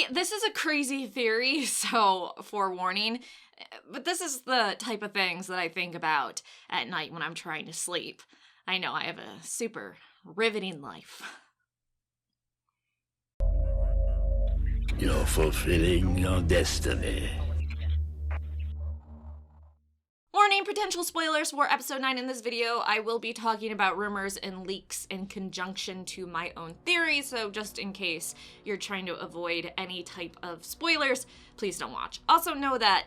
Okay, this is a crazy theory, so forewarning, but this is the type of things that I think about at night when I'm trying to sleep. I know I have a super riveting life. You're fulfilling your destiny. Warning, potential spoilers for episode 9 in this video. I will be talking about rumors and leaks in conjunction to my own theory, so just in case you're trying to avoid any type of spoilers, please don't watch. Also know that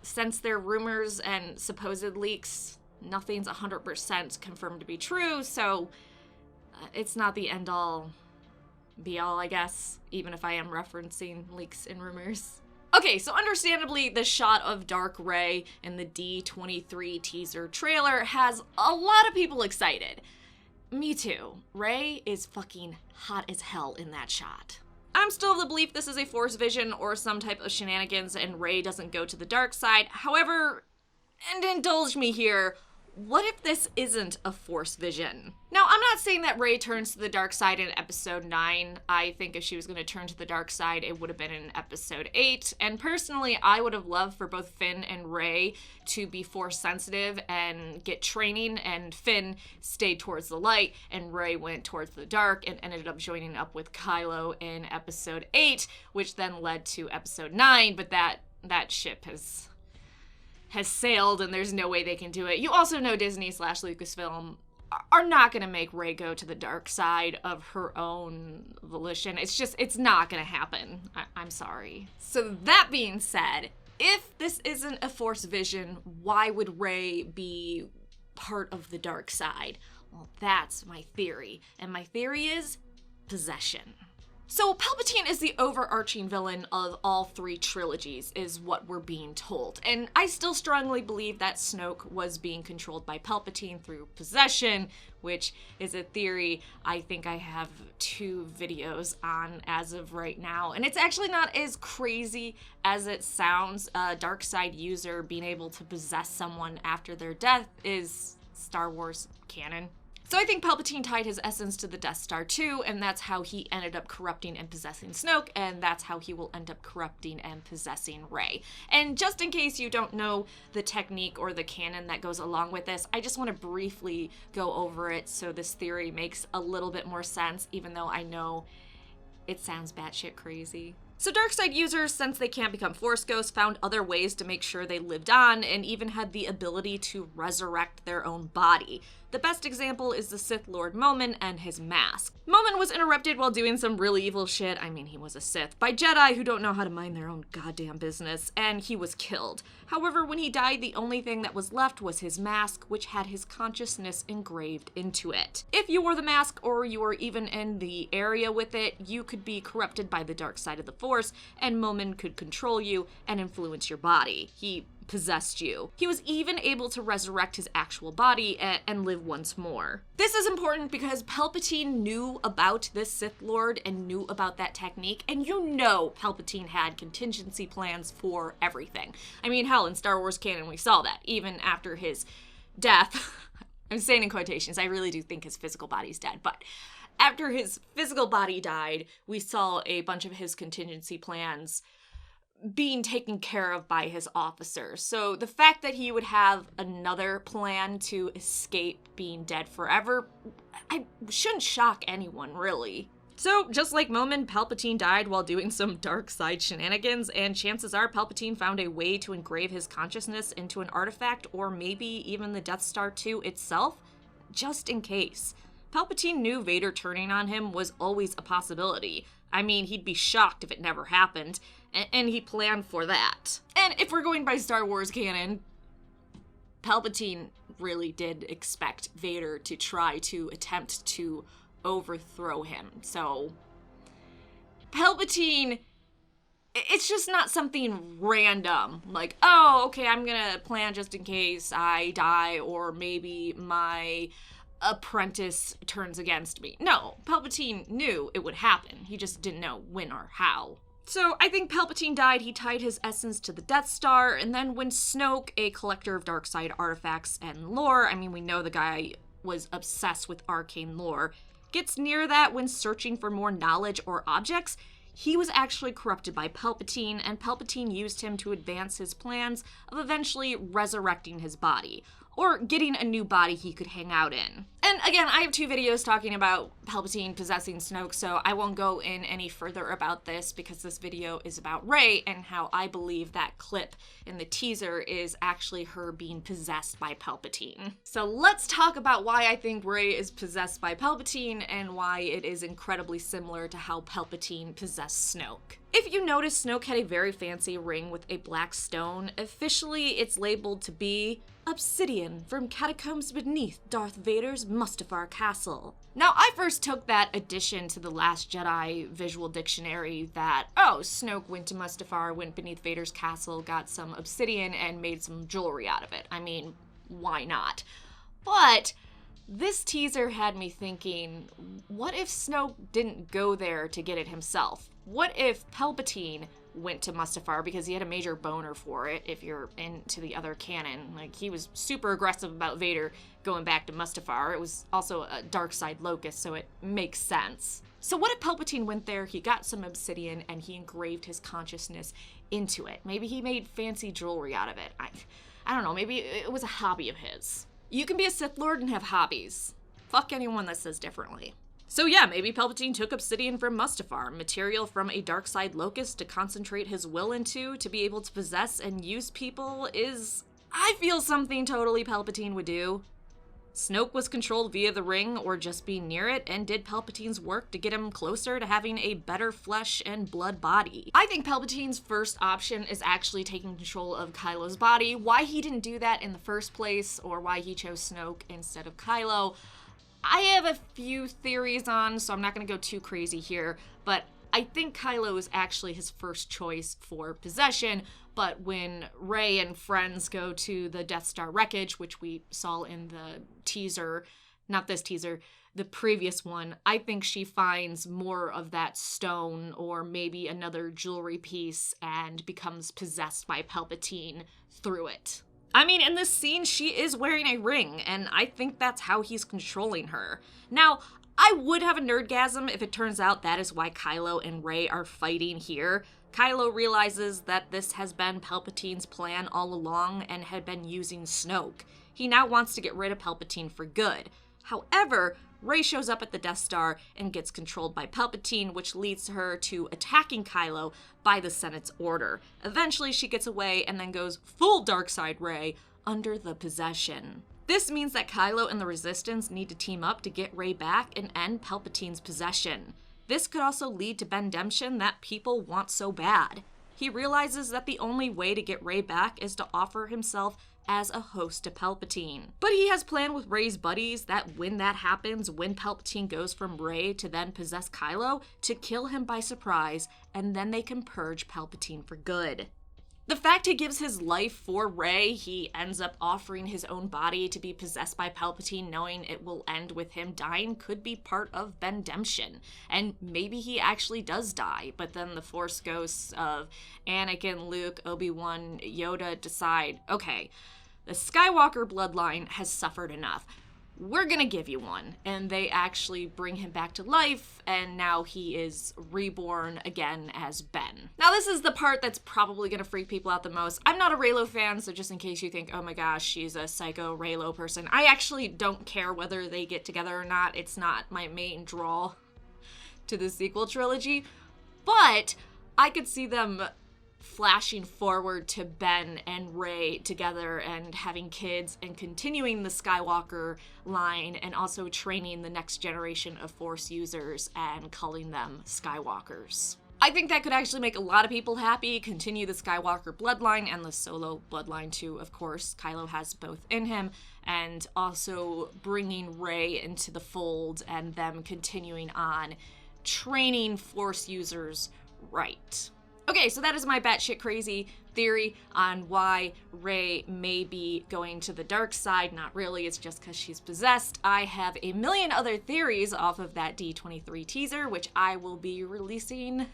since they're rumors and supposed leaks, nothing's 100% confirmed to be true, so it's not the end-all, be-all, I guess, even if I am referencing leaks and rumors. Okay, so understandably, the shot of Dark Rey in the D23 teaser trailer has a lot of people excited. Me too. Rey is fucking hot as hell in that shot. I'm still of the belief this is a Force vision or some type of shenanigans and Rey doesn't go to the dark side. However, and indulge me here, what if this isn't a Force vision? Now, I'm not saying that Rey turns to the dark side in episode 9. I think if she was going to turn to the dark side, it would have been in episode 8. And personally, I would have loved for both Finn and Rey to be Force sensitive and get training, and Finn stayed towards the light and Rey went towards the dark and ended up joining up with Kylo in episode 8, which then led to episode 9, but that ship has sailed and there's no way they can do it. You also know Disney/Lucasfilm are not going to make Rey go to the dark side of her own volition. It's not going to happen. I'm sorry. So that being said, if this isn't a Force vision, why would Rey be part of the dark side? Well, that's my theory. And my theory is possession. So Palpatine is the overarching villain of all 3 trilogies, is what we're being told. And I still strongly believe that Snoke was being controlled by Palpatine through possession, which is a theory I think I have 2 videos on as of right now. And it's actually not as crazy as it sounds. A dark side user being able to possess someone after their death is Star Wars canon. So I think Palpatine tied his essence to the Death Star too, and that's how he ended up corrupting and possessing Snoke, and that's how he will end up corrupting and possessing Rey. And just in case you don't know the technique or the canon that goes along with this, I just want to briefly go over it so this theory makes a little bit more sense, even though I know it sounds batshit crazy. So Darkseid users, since they can't become Force ghosts, found other ways to make sure they lived on, and even had the ability to resurrect their own body. The best example is the Sith Lord Momin and his mask. Momin was interrupted while doing some really evil shit, I mean he was a Sith, by Jedi who don't know how to mind their own goddamn business, and he was killed. However, when he died, the only thing that was left was his mask, which had his consciousness engraved into it. If you wore the mask, or you were even in the area with it, you could be corrupted by the dark side of the Force, and Momin could control you and influence your body. He possessed you. He was even able to resurrect his actual body and live once more. This is important because Palpatine knew about this Sith Lord and knew about that technique, and you know Palpatine had contingency plans for everything. I mean, hell, in Star Wars canon we saw that, even after his death. I'm saying in quotations, I really do think his physical body's dead, but after his physical body died, we saw a bunch of his contingency plans being taken care of by his officers. So the fact that he would have another plan to escape being dead forever, I shouldn't shock anyone, really. So, just like Momin, Palpatine died while doing some dark side shenanigans, and chances are Palpatine found a way to engrave his consciousness into an artifact, or maybe even the Death Star 2 itself, just in case. Palpatine knew Vader turning on him was always a possibility. I mean, he'd be shocked if it never happened, and he planned for that. And if we're going by Star Wars canon, Palpatine really did expect Vader to try to attempt to overthrow him. So, Palpatine, it's just not something random, like, oh, okay, I'm gonna plan just in case I die, or maybe my apprentice turns against me. No, Palpatine knew it would happen. He just didn't know when or how. So I think Palpatine died, he tied his essence to the Death Star, and then when Snoke, a collector of dark side artifacts and lore, I mean, we know the guy was obsessed with arcane lore, gets near that when searching for more knowledge or objects, he was actually corrupted by Palpatine, and Palpatine used him to advance his plans of eventually resurrecting his body, or getting a new body he could hang out in. And again, I have 2 videos talking about Palpatine possessing Snoke, so I won't go in any further about this because this video is about Rey and how I believe that clip in the teaser is actually her being possessed by Palpatine. So let's talk about why I think Rey is possessed by Palpatine and why it is incredibly similar to how Palpatine possessed Snoke. If you notice, Snoke had a very fancy ring with a black stone. Officially, it's labeled to be obsidian from catacombs beneath Darth Vader's Mustafar castle. Now, I first took that addition to the Last Jedi visual dictionary that, oh, Snoke went to Mustafar, went beneath Vader's castle, got some obsidian, and made some jewelry out of it. I mean, why not? But this teaser had me thinking, what if Snoke didn't go there to get it himself? What if Palpatine went to Mustafar because he had a major boner for it, if you're into the other canon? Like, he was super aggressive about Vader going back to Mustafar. It was also a dark side locust, so it makes sense. So what if Palpatine went there, he got some obsidian, and he engraved his consciousness into it? Maybe he made fancy jewelry out of it. I don't know, maybe it was a hobby of his. You can be a Sith Lord and have hobbies. Fuck anyone that says differently. So yeah, maybe Palpatine took obsidian from Mustafar, material from a dark side locust to concentrate his will into, to be able to possess and use people is, I feel, something totally Palpatine would do. Snoke was controlled via the ring or just being near it, and did Palpatine's work to get him closer to having a better flesh and blood body. I think Palpatine's first option is actually taking control of Kylo's body. Why he didn't do that in the first place, or why he chose Snoke instead of Kylo, I have a few theories on, so I'm not going to go too crazy here, but I think Kylo is actually his first choice for possession, but when Rey and friends go to the Death Star wreckage, which we saw in the teaser, not this teaser, the previous one, I think she finds more of that stone or maybe another jewelry piece and becomes possessed by Palpatine through it. I mean, in this scene, she is wearing a ring, and I think that's how he's controlling her. Now, I would have a nerdgasm if it turns out that is why Kylo and Rey are fighting here. Kylo realizes that this has been Palpatine's plan all along and had been using Snoke. He now wants to get rid of Palpatine for good. However, Rey shows up at the Death Star and gets controlled by Palpatine, which leads her to attacking Kylo by the Senate's order. Eventually, she gets away and then goes full darkseid Rey under the possession. This means that Kylo and the Resistance need to team up to get Rey back and end Palpatine's possession. This could also lead to Bendemption that people want so bad. He realizes that the only way to get Rey back is to offer himself as a host to Palpatine. But he has planned with Rey's buddies that when that happens, when Palpatine goes from Rey to then possess Kylo, to kill him by surprise, and then they can purge Palpatine for good. The fact he gives his life for Rey, he ends up offering his own body to be possessed by Palpatine knowing it will end with him dying, could be part of Bendemption. And maybe he actually does die, but then the Force ghosts of Anakin, Luke, Obi-Wan, Yoda decide, okay, the Skywalker bloodline has suffered enough. We're gonna give you one. And they actually bring him back to life, and now he is reborn again as Ben. Now this is the part that's probably gonna freak people out the most. I'm not a Reylo fan, so just in case you think, oh my gosh, she's a psycho Reylo person, I actually don't care whether they get together or not. It's not my main draw to the sequel trilogy, but I could see them flashing forward to Ben and Rey together and having kids and continuing the Skywalker line and also training the next generation of Force users and calling them Skywalkers. I think that could actually make a lot of people happy, continue the Skywalker bloodline and the Solo bloodline too, of course. Kylo has both in him, and also bringing Rey into the fold and them continuing on training Force users right. Okay, so that is my batshit crazy theory on why Rey may be going to the dark side. Not really, it's just because she's possessed. I have a million other theories off of that D23 teaser, which I will be releasing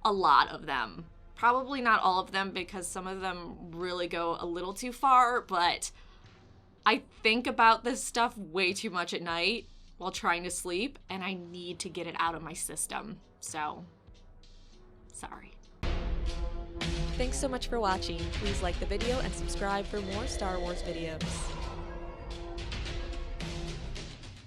a lot of them. Probably not all of them because some of them really go a little too far, but I think about this stuff way too much at night while trying to sleep, and I need to get it out of my system. So, sorry. Thanks so much for watching. Please like the video and subscribe for more Star Wars videos.